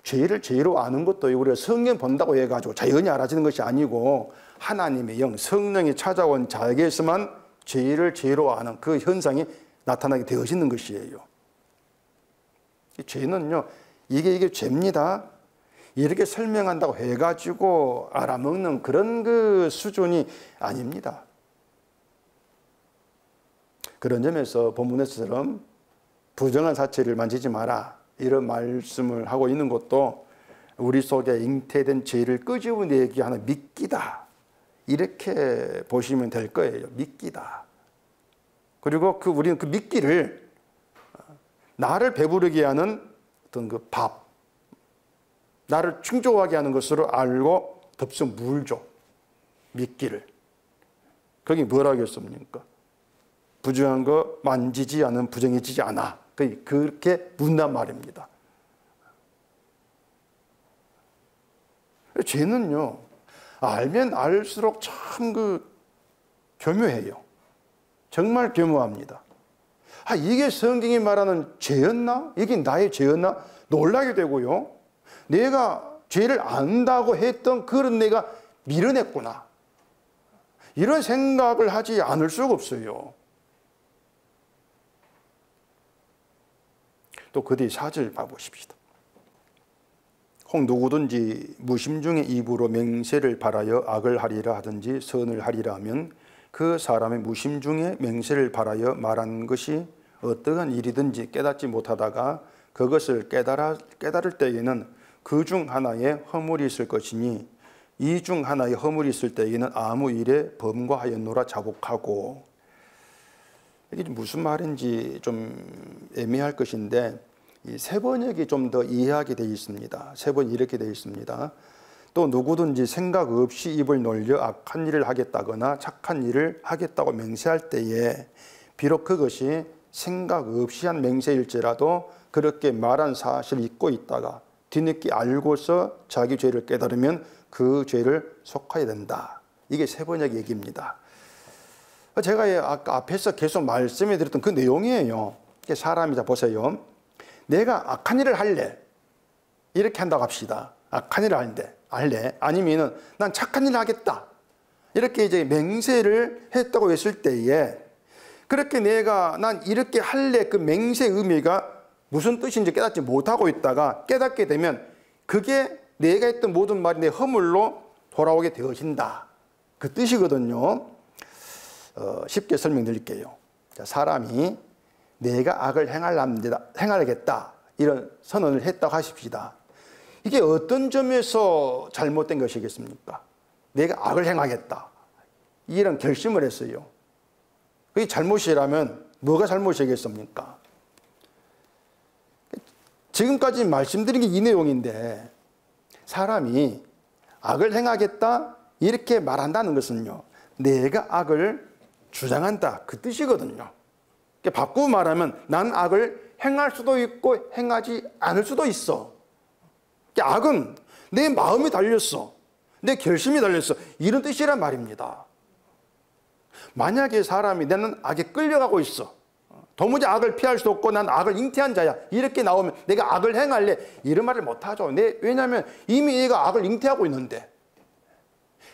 죄를 죄로 아는 것도 우리가 성경 본다고 해가지고 자연히 알아지는 것이 아니고 하나님의 영, 성령이 찾아온 자에게서만 죄를 죄로 아는 그 현상이 나타나게 되어지는 것이에요. 죄는요, 이게 죄입니다. 이렇게 설명한다고 해가지고 알아먹는 그런 그 수준이 아닙니다. 그런 점에서 본문에서처럼 부정한 사체를 만지지 마라 이런 말씀을 하고 있는 것도 우리 속에 잉태된 죄를 끄집어내기 하는 미끼다. 이렇게 보시면 될 거예요. 미끼다. 그리고 우리는 그 미끼를 나를 배부르게 하는 어떤 그 밥, 나를 충족하게 하는 것으로 알고 덥석 물죠. 미끼를. 거기 뭐라고 했습니까? 부정한 거 만지지 않으면 부정해지지 않아. 그렇게 묻단 말입니다. 죄는요, 알면 알수록 참 교묘해요. 정말 교묘합니다. 이게 성경이 말하는 죄였나? 이게 나의 죄였나? 놀라게 되고요. 내가 죄를 안다고 했던 그런 내가 밀어냈구나. 이런 생각을 하지 않을 수가 없어요. 또 그 뒤 4절 봐보십시다. 혹 누구든지 무심중의 입으로 맹세를 바라여 악을 하리라 하든지 선을 하리라 하면 그 사람의 무심중에 맹세를 바라여 말한 것이 어떠한 일이든지 깨닫지 못하다가 그것을 깨달을 때에는 그 중 하나에 허물이 있을 것이니 이 중 하나에 허물이 있을 때에는 아무 일에 범과하였노라 자복하고. 이게 무슨 말인지 좀 애매할 것인데 이 세 번역이 좀 더 이해하게 되어 있습니다. 세 번 이렇게 되어 있습니다. 또 누구든지 생각 없이 입을 놀려 악한 일을 하겠다거나 착한 일을 하겠다고 맹세할 때에 비록 그것이 생각 없이 한 맹세일지라도 그렇게 말한 사실을 잊고 있다가 뒤늦게 알고서 자기 죄를 깨달으면 그 죄를 속하야 된다. 이게 세 번역 얘기입니다. 제가 아까 앞에서 계속 말씀해 드렸던 그 내용이에요. 사람이자 보세요. 내가 악한 일을 할래. 이렇게 한다고 합시다. 악한 일을 할래. 아니면은 난 착한 일을 하겠다. 이렇게 이제 맹세를 했다고 했을 때에 그렇게 난 이렇게 할래 그 맹세 의미가 무슨 뜻인지 깨닫지 못하고 있다가 깨닫게 되면 그게 내가 했던 모든 말이 내 허물로 돌아오게 되어진다. 그 뜻이거든요. 쉽게 설명드릴게요. 사람이 내가 악을 행하겠다 이런 선언을 했다고 하십시다. 이게 어떤 점에서 잘못된 것이겠습니까? 내가 악을 행하겠다 이런 결심을 했어요. 그게 잘못이라면 뭐가 잘못이겠습니까? 지금까지 말씀드린 게 이 내용인데 사람이 악을 행하겠다 이렇게 말한다는 것은요, 내가 악을 주장한다 그 뜻이거든요. 바꾸고 말하면 난 악을 행할 수도 있고 행하지 않을 수도 있어. 악은 내 마음이 달렸어, 내 결심이 달렸어, 이런 뜻이란 말입니다. 만약에 사람이 나는 악에 끌려가고 있어, 도무지 악을 피할 수 없고 난 악을 잉태한 자야, 이렇게 나오면 내가 악을 행할래, 이런 말을 못하죠. 왜냐하면 이미 얘가 악을 잉태하고 있는데,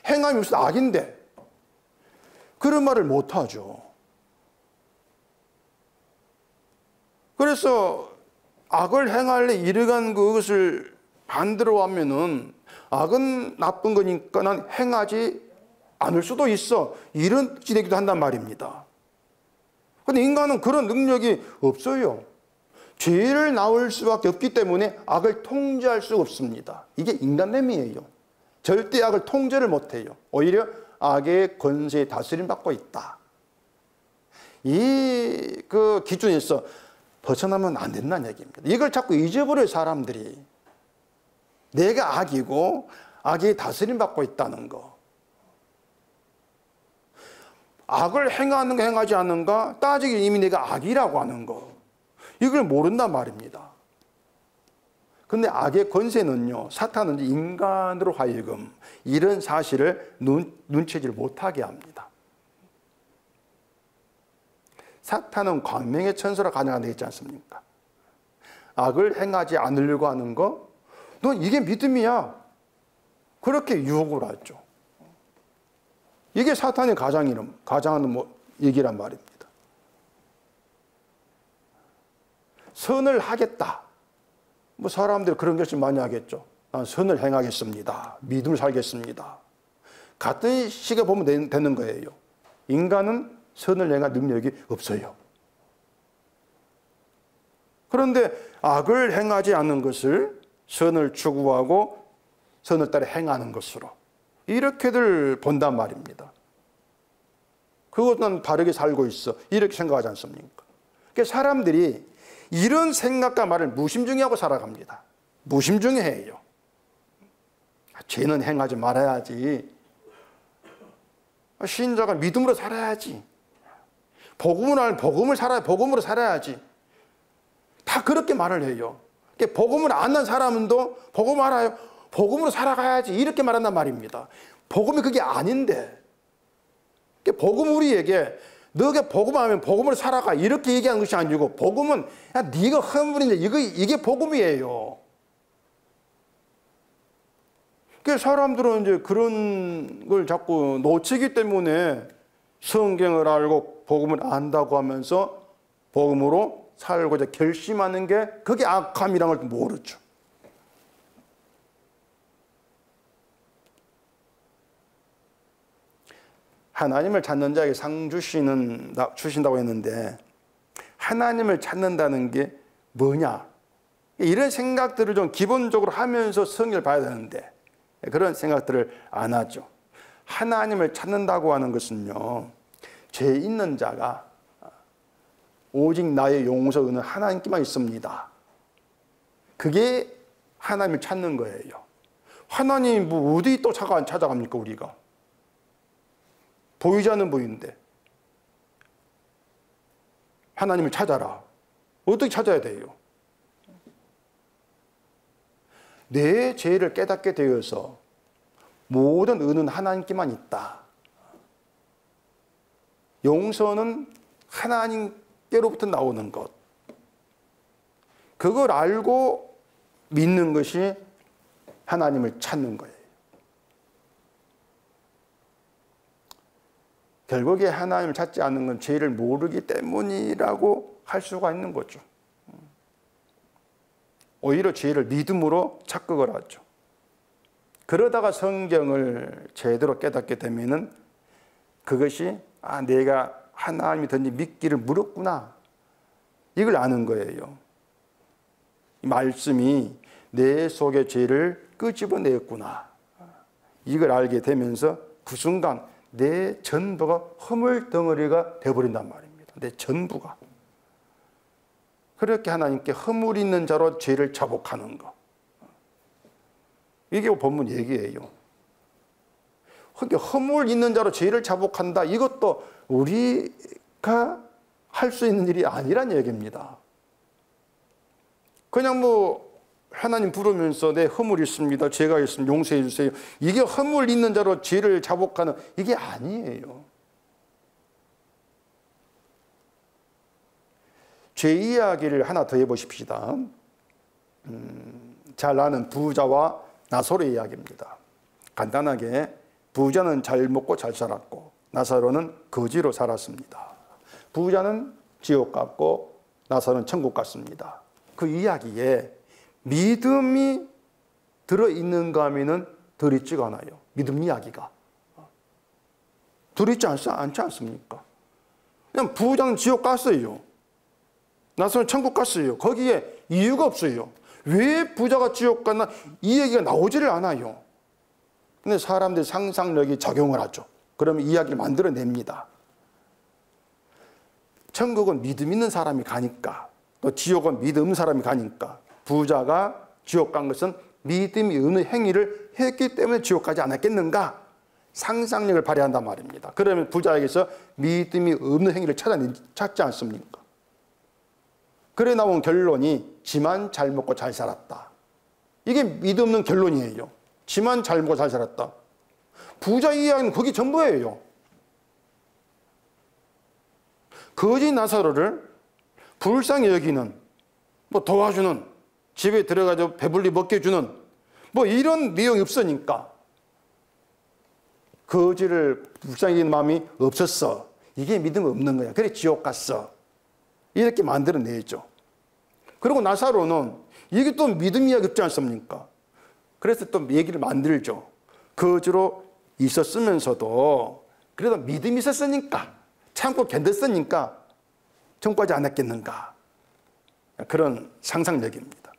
행함이 무슨 악인데 그런 말을 못하죠. 그래서 악을 행할래 이르간 그것을 반대로 하면은 악은 나쁜 거니까 난 행하지 않을 수도 있어, 이런 뜻이 되기도 한단 말입니다. 근데 인간은 그런 능력이 없어요. 죄를 낳을 수밖에 없기 때문에 악을 통제할 수 없습니다. 이게 인간됨이에요. 절대 악을 통제를 못해요. 오히려 악의 권세에 다스림 받고 있다. 이 그 기준에서 벗어나면 안 된다는 얘기입니다. 이걸 자꾸 잊어버려요, 사람들이. 내가 악이고 악에 다스림 받고 있다는 거. 악을 행하는가 행하지 않는가 따지기 이미 내가 악이라고 하는 거, 이걸 모른단 말입니다. 근데 악의 권세는요, 사탄은 인간으로 하여금 이런 사실을 눈치질 못하게 합니다. 사탄은 광명의 천사로 가능한 데 있지 않습니까? 악을 행하지 않으려고 하는 거, 넌 이게 믿음이야, 그렇게 유혹을 하죠. 이게 사탄이 가장하는 얘기란 말입니다. 선을 하겠다. 사람들이 그런 결심 많이 하겠죠. 난 선을 행하겠습니다. 믿음을 살겠습니다. 같은 시기에 보면 되는 거예요. 인간은 선을 행할 능력이 없어요. 그런데 악을 행하지 않는 것을 선을 추구하고 선을 따라 행하는 것으로 이렇게들 본단 말입니다. 그것은 바르게 살고 있어, 이렇게 생각하지 않습니까? 그러니까 사람들이 이런 생각과 말을 무심중에 하고 살아갑니다. 무심중에 해요. 죄는 행하지 말아야지, 신자가 믿음으로 살아야지, 복음으로 살아야지, 다 그렇게 말을 해요. 그러니까 복음을 아는 사람도 복음 알아요, 복음으로 살아가야지, 이렇게 말한단 말입니다. 복음이 그게 아닌데, 복음 우리에게 너가 복음하면 복음으로 살아가, 이렇게 얘기하는 것이 아니고, 복음은 야, 네가 허물인데 이게 복음이에요. 그러니까 사람들은 이제 그런 걸 자꾸 놓치기 때문에 성경을 알고 복음을 안다고 하면서 복음으로 살고자 결심하는 게 그게 악함이라는 걸 모르죠. 하나님을 찾는 자에게 상 주신다고 했는데, 하나님을 찾는다는 게 뭐냐, 이런 생각들을 좀 기본적으로 하면서 성경을 봐야 되는데 그런 생각들을 안 하죠. 하나님을 찾는다고 하는 것은요, 죄 있는 자가 오직 나의 용서는 하나님께만 있습니다. 그게 하나님을 찾는 거예요. 하나님 어디 또 찾아갑니까 우리가? 보이지 않는 분인데 하나님을 찾아라. 어떻게 찾아야 돼요? 내 죄를 깨닫게 되어서 모든 은은 하나님께만 있다. 용서는 하나님께로부터 나오는 것. 그걸 알고 믿는 것이 하나님을 찾는 거예요. 결국에 하나님을 찾지 않는 건 죄를 모르기 때문이라고 할 수가 있는 거죠. 오히려 죄를 믿음으로 착각을 하죠. 그러다가 성경을 제대로 깨닫게 되면은 그것이 내가 하나님이 든지 믿기를 물었구나, 이걸 아는 거예요. 이 말씀이 내 속의 죄를 끄집어내었구나, 이걸 알게 되면서 그 순간 내 전부가 허물 덩어리가 되어버린단 말입니다. 내 전부가. 그렇게 하나님께 허물 있는 자로 죄를 자복하는 것. 이게 본문 얘기예요. 허물 있는 자로 죄를 자복한다. 이것도 우리가 할 수 있는 일이 아니란 얘기입니다. 그냥 하나님 부르면서 내 허물이 있습니다. 죄가 있으면 용서해 주세요. 이게 허물 있는 자로 죄를 자복하는 이게 아니에요. 죄 이야기를 하나 더 해보십시다. 잘 아는 부자와 나사로의 이야기입니다. 간단하게 부자는 잘 먹고 잘 살았고 나사로는 거지로 살았습니다. 부자는 지옥 갔고 나사로는 천국 갔습니다. 그 이야기에 믿음이 들어있는가 하면은 들어있지가 않아요. 믿음 이야기가. 들어있지 않지 않습니까? 그냥 부자는 지옥 갔어요. 나사로는 천국 갔어요. 거기에 이유가 없어요. 왜 부자가 지옥 갔나? 이 얘기가 나오지를 않아요. 근데 사람들이 상상력이 작용을 하죠. 그러면 이야기를 만들어냅니다. 천국은 믿음 있는 사람이 가니까, 또 지옥은 믿음 없는 사람이 가니까, 부자가 지옥 간 것은 믿음이 없는 행위를 했기 때문에 지옥 가지 않았겠는가? 상상력을 발휘한단 말입니다. 그러면 부자에게서 믿음이 없는 행위를 찾지 않습니까? 그래 나온 결론이 지만 잘 먹고 잘 살았다. 이게 믿음 없는 결론이에요. 지만 잘 먹고 잘 살았다. 부자 이야기는 그게 전부예요. 거지 나사로를 불쌍히 여기는, 도와주는, 집에 들어가서 배불리 먹게 주는, 이런 내용이 없으니까 거지를 불쌍히 여기는 마음이 없었어. 이게 믿음 없는 거야. 그래 지옥 갔어. 이렇게 만들어내죠. 그리고 나사로는 이게 또 믿음 이야기 없지 않습니까? 그래서 또 얘기를 만들죠. 거지로 있었으면서도 그래도 믿음이 있었으니까, 참고 견뎠으니까 천국까지 않았겠는가. 그런 상상력입니다.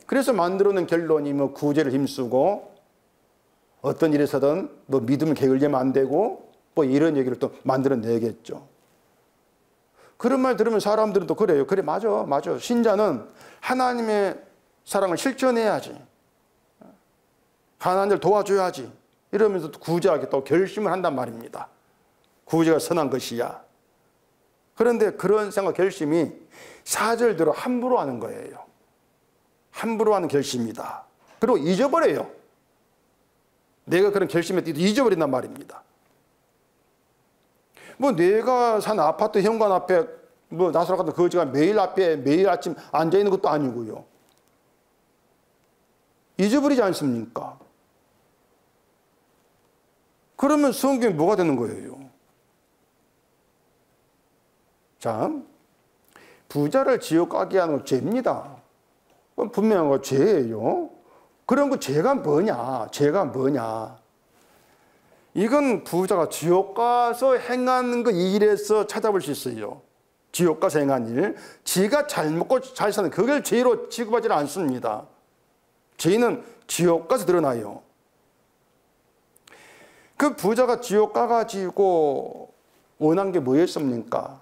그래서 만들어낸 결론이 구제를 힘쓰고 어떤 일에서든 믿음을 게을리면 안 되고 이런 얘기를 또 만들어내겠죠. 그런 말 들으면 사람들은 또 그래요. 그래, 맞아. 신자는 하나님의 사랑을 실천해야지. 가난한 자를 도와줘야지. 이러면서 구제하게 또 결심을 한단 말입니다. 구제가 선한 것이야. 그런데 그런 생각, 결심이 4절대로 함부로 하는 거예요. 함부로 하는 결심이다. 그리고 잊어버려요. 내가 그런 결심에 잊어버린단 말입니다. 내가 산 아파트 현관 앞에 나사로 같은 거지가 매일 아침 앉아있는 것도 아니고요. 잊어버리지 않습니까? 그러면 성경이 뭐가 되는 거예요? 자, 부자를 지옥 가게 하는 건 죄입니다. 분명한 거 죄예요. 그런 거 죄가 뭐냐? 이건 부자가 지옥 가서 행한 그 일에서 찾아볼 수 있어요. 지옥 가서 행한 일. 지가 잘 먹고 잘 사는 그걸 죄로 취급하지 않습니다. 죄는 지옥 가서 드러나요. 그 부자가 지옥 가가지고 원한 게 뭐였습니까?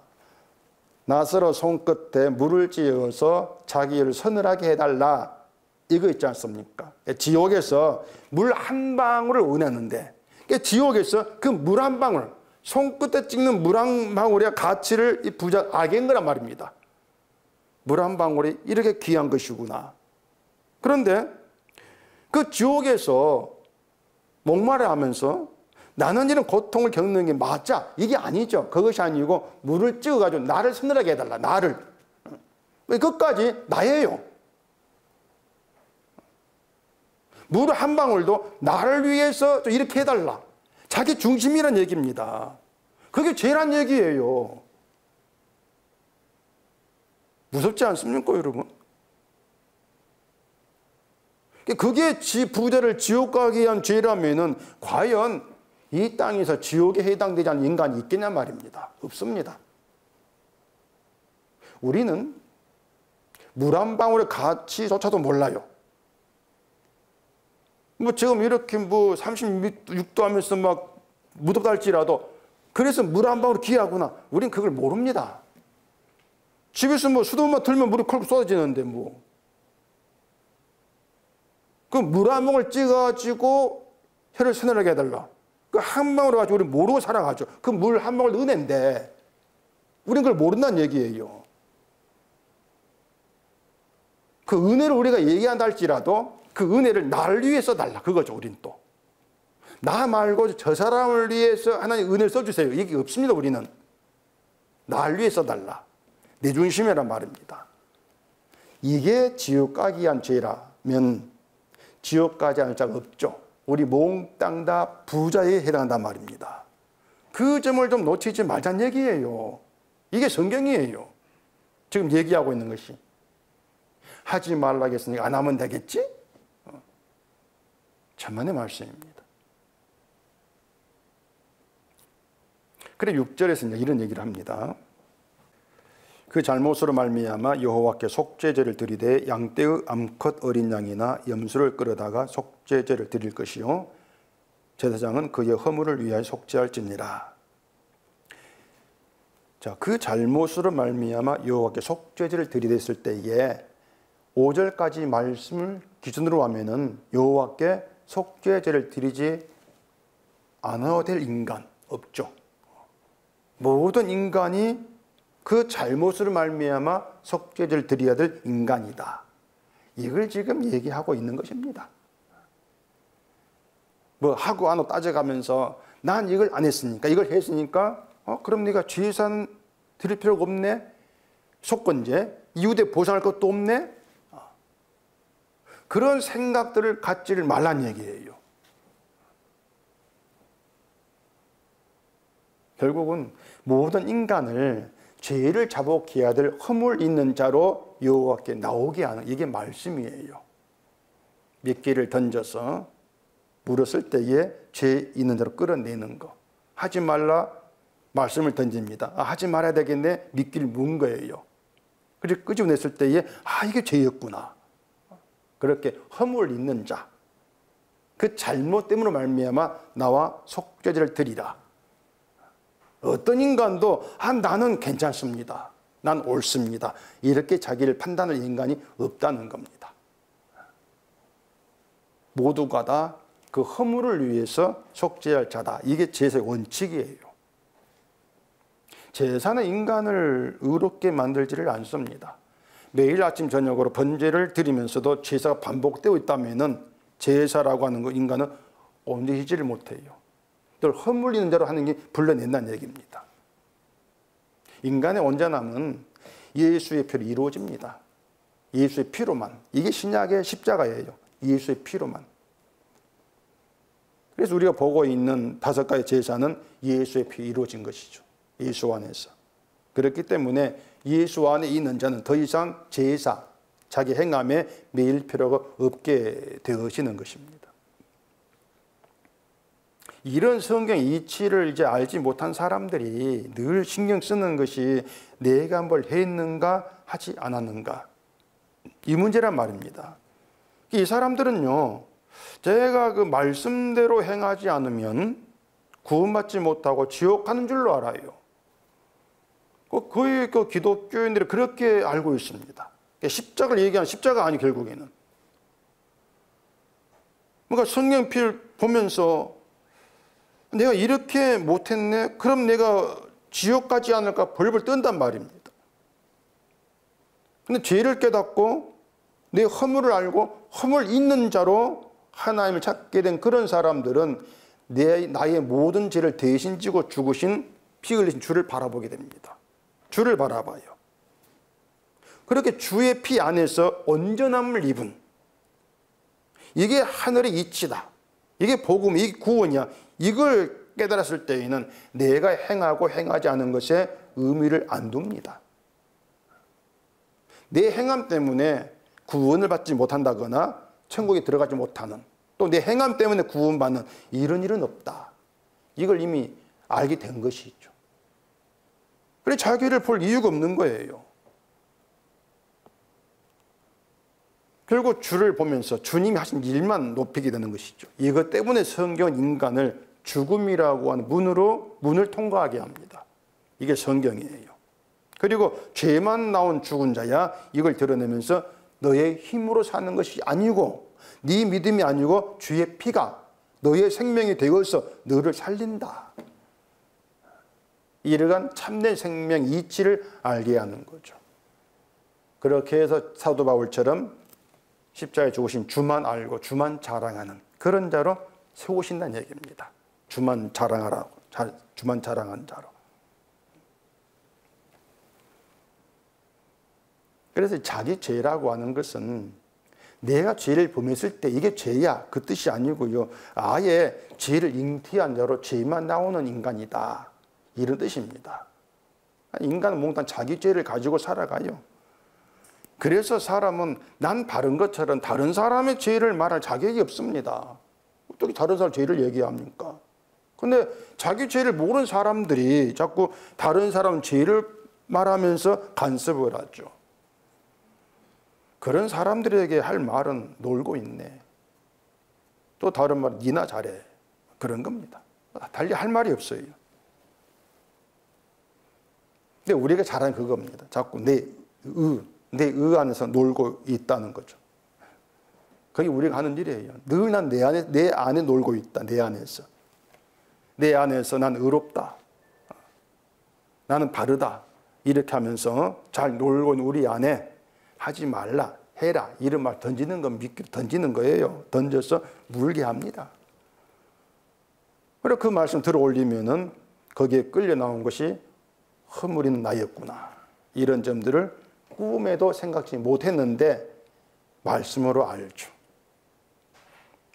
나사로 손끝에 물을 찌어서 자기를 서늘하게 해달라. 이거 있지 않습니까? 지옥에서 물 한 방울을 원했는데, 지옥에서 그 물 한 방울, 손끝에 찍는 물 한 방울의 가치를 이 부자 알겠는 거란 말입니다. 물 한 방울이 이렇게 귀한 것이구나. 그런데 그 지옥에서 목말라 하면서 나는 이런 고통을 겪는 게 맞아. 이게 아니죠. 그것이 아니고 물을 찍어가지고 나를 서늘하게 해달라. 나를. 끝까지 나예요. 물 한 방울도 나를 위해서 이렇게 해달라. 자기 중심이란 얘기입니다. 그게 죄란 얘기예요. 무섭지 않습니까, 여러분? 그게 부자를 지옥 가게 위한 죄라면은 과연 이 땅에서 지옥에 해당되지 않는 인간이 있겠냐 말입니다. 없습니다. 우리는 물 한 방울의 가치조차도 몰라요. 지금 이렇게 36도 하면서 무덥다 할지라도 그래서 물 한 방울 귀하구나. 우린 그걸 모릅니다. 집에서 뭐 수도만 들면 물이 콜콜 쏟아지는데 뭐. 그 물 한 방울 찍어가지고 혀를 서늘하게 해달라. 그 한 방울 가지고 우리 모르고 살아가죠. 그 물 한 방울 은혜인데 우린 그걸 모른다는 얘기예요. 그 은혜를 우리가 얘기한다 할지라도 그 은혜를 나를 위해 써달라. 그거죠, 우린 또. 나 말고 저 사람을 위해서 하나님 은혜를 써주세요. 이게 없습니다, 우리는. 나를 위해 써달라. 내 중심이란 말입니다. 이게 지옥 가기 위한 죄라면 지옥 가지 않을 자가 없죠. 우리 몽땅 다 부자에 해당한단 말입니다. 그 점을 좀 놓치지 말자는 얘기예요. 이게 성경이에요. 지금 얘기하고 있는 것이. 하지 말라고 했으니까 안 하면 되겠지? 천만의 말씀입니다. 그래 6절에서 이제 이런 얘기를 합니다. 그 잘못으로 말미암아 여호와께 속죄제를 드리되 양떼의 암컷 어린 양이나 염소를 끌어다가 속죄제를 드릴 것이요 제사장은 그의 허물을 위하여 속죄할지니라. 자, 그 잘못으로 말미암아 여호와께 속죄제를 드리랬을 때에 5절까지 말씀을 기준으로 하면은 여호와께 속죄제를 드리지 않아도 될 인간 없죠. 모든 인간이 그 잘못으로 말미암아 속죄제를 드려야 될 인간이다. 이걸 지금 얘기하고 있는 것입니다. 뭐 하고 안 하고 따져가면서 난 이걸 안 했으니까 이걸 했으니까 그럼 네가 제사 드릴 필요가 없네. 속건제 이웃에 보상할 것도 없네. 그런 생각들을 갖지를 말란 얘기예요. 결국은 모든 인간을 죄를 자복해야 될 허물 있는 자로 여호와께 나오게 하는 이게 말씀이에요. 미끼를 던져서 물었을 때에 죄 있는 자로 끌어내는 거. 하지 말라 말씀을 던집니다. 하지 말아야 되겠네. 미끼를 문 거예요. 그래서 끄집어냈을 때에 이게 죄였구나. 그렇게 허물 있는 자. 그 잘못 때문에 말미암아 나와 속죄제를 드리라. 어떤 인간도 나는 괜찮습니다. 난 옳습니다. 이렇게 자기를 판단할 인간이 없다는 겁니다. 모두가 다 그 허물을 위해서 속죄할 자다. 이게 제사의 원칙이에요. 제사는 인간을 의롭게 만들지를 않습니다. 매일 아침 저녁으로 번제를 드리면서도 제사가 반복되고 있다면 제사라고 하는 거 인간은 옮기지를 못해요. 늘 허물리는 대로 하는 게 불러낸다는 얘기입니다. 인간의 온전함은 예수의 피로 이루어집니다. 예수의 피로만. 이게 신약의 십자가예요. 예수의 피로만. 그래서 우리가 보고 있는 5가지 제사는 예수의 피로 이루어진 것이죠. 예수 안에서. 그렇기 때문에 예수 안에 있는 자는 더 이상 제사, 자기 행함에 매일 필요가 없게 되어지는 것입니다. 이런 성경 이치를 이제 알지 못한 사람들이 늘 신경 쓰는 것이 내가 뭘 했는가 하지 않았는가. 이 문제란 말입니다. 이 사람들은요, 제가 그 말씀대로 행하지 않으면 구원받지 못하고 지옥 가는 줄로 알아요. 거의 그 기독교인들이 그렇게 알고 있습니다. 십자가를 얘기하는 십자가 아니 결국에는. 그러니까 성경필 보면서 내가 이렇게 못했네? 그럼 내가 지옥 가지 않을까 벌벌 뜬단 말입니다. 근데 죄를 깨닫고 내 허물을 알고 허물 있는 자로 하나님을 찾게 된 그런 사람들은 나의 모든 죄를 대신 지고 죽으신 피 흘리신 주를 바라보게 됩니다. 주를 바라봐요. 그렇게 주의 피 안에서 온전함을 입은 이게 하늘의 이치다. 이게 복음, 이게 구원이야. 이걸 깨달았을 때에는 내가 행하고 행하지 않은 것에 의미를 안 둡니다. 내 행함 때문에 구원을 받지 못한다거나 천국에 들어가지 못하는 또 내 행함 때문에 구원받는 이런 일은 없다. 이걸 이미 알게 된 것이죠. 그래서 자기를 볼 이유가 없는 거예요. 결국 주를 보면서 주님이 하신 일만 높이게 되는 것이죠. 이것 때문에 성경은 인간을 죽음이라고 하는 문을 통과하게 합니다. 이게 성경이에요. 그리고 죄만 나온 죽은 자야, 이걸 드러내면서 너의 힘으로 사는 것이 아니고 네 믿음이 아니고 주의 피가 너의 생명이 되어서 너를 살린다. 이러한 참된 생명 이치를 알게 하는 거죠. 그렇게 해서 사도 바울처럼 십자가에 죽으신 주만 알고 주만 자랑하는 그런 자로 세우신다는 얘기입니다. 주만 자랑하라고, 주만 자랑한 자로. 그래서 자기 죄라고 하는 것은 내가 죄를 범했을 때 이게 죄야, 그 뜻이 아니고요. 아예 죄를 잉태한 자로 죄만 나오는 인간이다, 이런 뜻입니다. 인간은 몽땅 자기 죄를 가지고 살아가요. 그래서 사람은 난 바른 것처럼 다른 사람의 죄를 말할 자격이 없습니다. 어떻게 다른 사람 죄를 얘기합니까? 근데 자기 죄를 모르는 사람들이 자꾸 다른 사람 죄를 말하면서 간섭을 하죠. 그런 사람들에게 할 말은 놀고 있네. 또 다른 말은 니나 잘해. 그런 겁니다. 달리 할 말이 없어요. 근데 우리가 잘하는 그겁니다. 자꾸 내 의 안에서 놀고 있다는 거죠. 그게 우리가 하는 일이에요. 늘 난 내 안에 놀고 있다. 내 안에서. 내 안에서 난 의롭다. 나는 바르다. 이렇게 하면서 잘 놀고 있는 우리 안에 하지 말라, 해라, 이런 말 던지는 건 미끼로 던지는 거예요. 던져서 물게 합니다. 그리고 그 말씀 들어 올리면은 거기에 끌려 나온 것이 허물이는 나였구나. 이런 점들을 꿈에도 생각지 못했는데 말씀으로 알죠.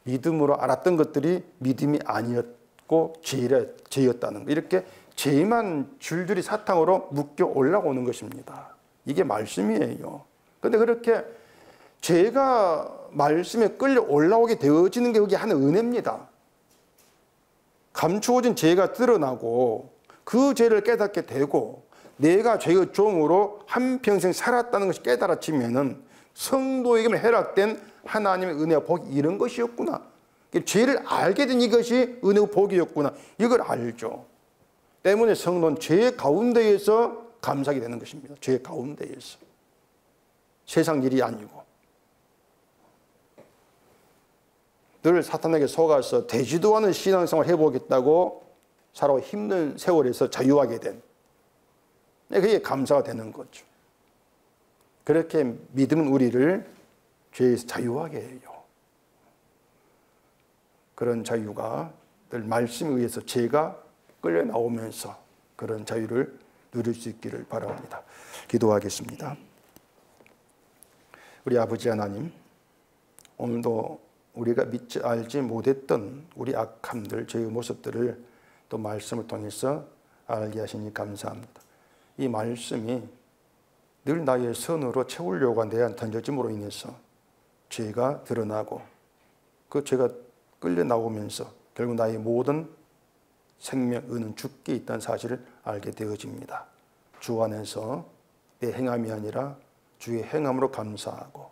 믿음으로 알았던 것들이 믿음이 아니었고 죄였다는 거. 이렇게 죄만 줄줄이 사탕으로 묶여 올라오는 것입니다. 이게 말씀이에요. 그런데 그렇게 죄가 말씀에 끌려 올라오게 되어지는 게 그게 한 은혜입니다. 감추어진 죄가 드러나고 그 죄를 깨닫게 되고 내가 죄의 종으로 한평생 살았다는 것이 깨달아지면은 성도에게만 허락된 하나님의 은혜와 복이 이런 것이었구나. 죄를 알게 된 이것이 은혜와 복이었구나. 이걸 알죠. 때문에 성도는 죄 가운데에서 감사하게 되는 것입니다. 죄 가운데에서. 세상 일이 아니고. 늘 사탄에게 속아서 되지도 않은 신앙생활을 해보겠다고 살아가고 힘든 세월에서 자유하게 된, 그게 감사가 되는 거죠. 그렇게 믿음은 우리를 죄에서 자유하게 해요. 그런 자유가 늘 말씀에 의해서 죄가 끌려 나오면서 그런 자유를 누릴 수 있기를 바랍니다. 기도하겠습니다. 우리 아버지 하나님, 오늘도 우리가 믿지 알지 못했던 우리 악함들, 죄의 모습들을 또 말씀을 통해서 알게 하시니 감사합니다. 이 말씀이 늘 나의 선으로 채우려고 내 안 던져짐으로 인해서 죄가 드러나고 그 죄가 끌려 나오면서 결국 나의 모든 생명, 의는 죽게 있다는 사실을 알게 되어집니다. 주 안에서 내 행함이 아니라 주의 행함으로 감사하고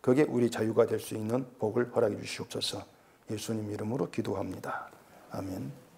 그게 우리 자유가 될 수 있는 복을 허락해 주시옵소서. 예수님 이름으로 기도합니다. 아멘.